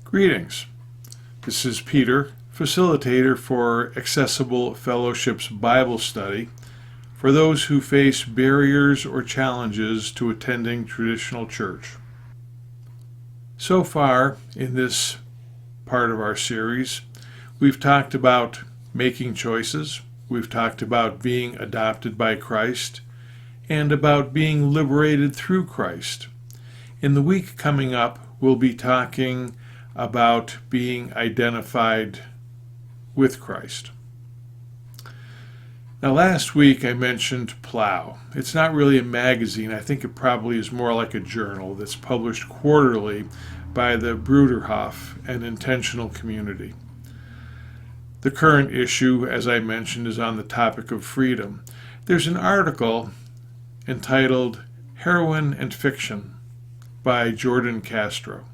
Greetings. This is Peter, facilitator for Accessible Fellowship's Bible study for those who face barriers or challenges to attending traditional church. So far in this part of our series, we've talked about making choices, we've talked about being adopted by Christ, and about being liberated through Christ. In the week coming up, we'll be talking about being identified with Christ. Now, last week I mentioned Plow. It's not really a magazine. I think it probably is more like a journal that's published quarterly by the Bruderhof and Intentional Community. The current issue, as I mentioned, is on the topic of freedom. There's an article entitled Heroin and Fiction by Jordan Castro.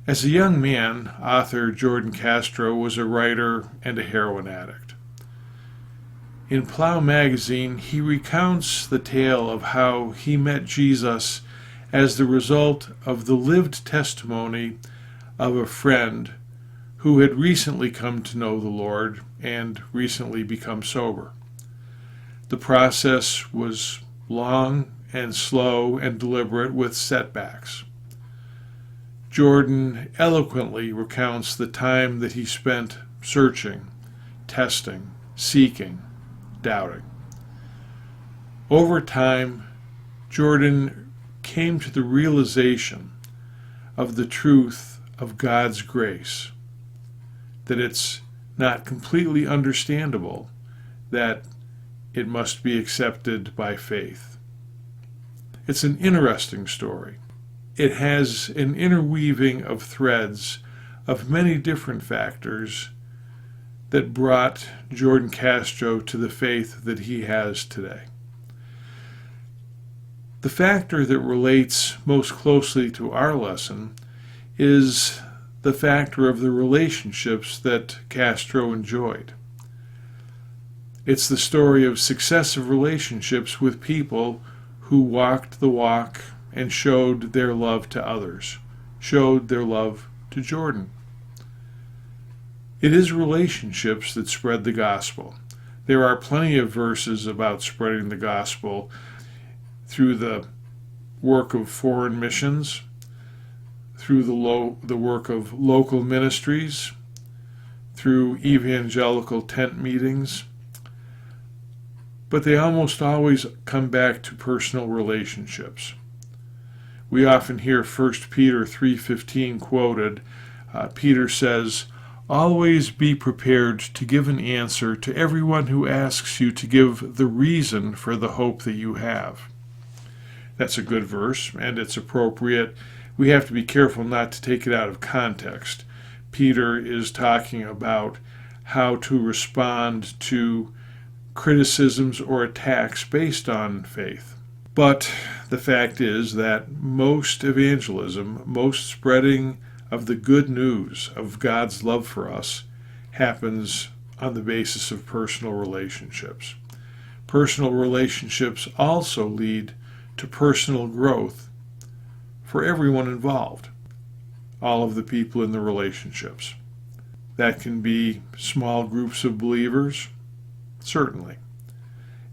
As a young man, author Jordan Castro was a writer and a heroin addict. In Plow magazine, he recounts the tale of how he met Jesus as the result of the lived testimony of a friend who had recently come to know the Lord and recently become sober. The process was long and slow and deliberate with setbacks. Jordan eloquently recounts the time that he spent searching, testing, seeking, doubting. Over time, Jordan came to the realization of the truth of God's grace, that it's not completely understandable, that it must be accepted by faith. It's an interesting story. It has an interweaving of threads of many different factors that brought Jordan Castro to the faith that he has today. The factor that relates most closely to our lesson is the factor of the relationships that Castro enjoyed. It's the story of successive relationships with people who walked the walk and showed their love to others, showed their love to Jordan. It is relationships that spread the gospel. There are plenty of verses about spreading the gospel through the work of foreign missions, through the work of local ministries, through evangelical tent meetings, but they almost always come back to personal relationships. We often hear 1 Peter 3:15 quoted. Peter says, "Always be prepared to give an answer to everyone who asks you to give the reason for the hope that you have." That's a good verse, and it's appropriate. We have to be careful not to take it out of context. Peter is talking about how to respond to criticisms or attacks based on faith. But the fact is that most evangelism, most spreading of the good news of God's love for us happens on the basis of personal relationships. Personal relationships also lead to personal growth for everyone involved, all of the people in the relationships. That can be small groups of believers, certainly.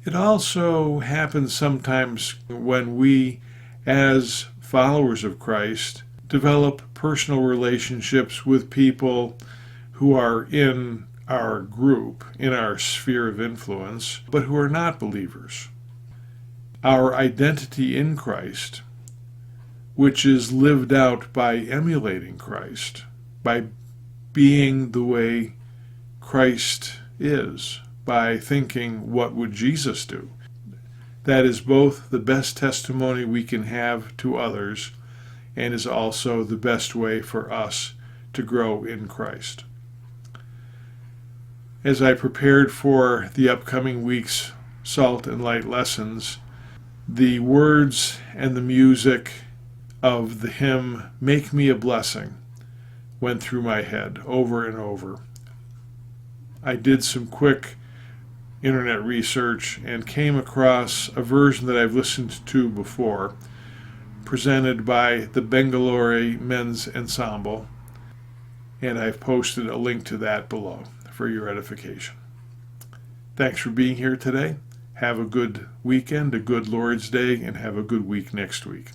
It also happens sometimes when we, as followers of Christ, develop personal relationships with people who are in our group, in our sphere of influence, but who are not believers. Our identity in Christ, which is lived out by emulating Christ, by being the way Christ is, by thinking, what would Jesus do? That is both the best testimony we can have to others and is also the best way for us to grow in Christ. As I prepared for the upcoming week's Salt and Light lessons, the words and the music of the hymn "Make Me a Blessing" went through my head over and over. I did some quick internet research and came across a version that I've listened to before, presented by the Bangalore Men's Ensemble, and I've posted a link to that below for your edification. Thanks for being here today. Have a good weekend, a good Lord's Day, and have a good week next week.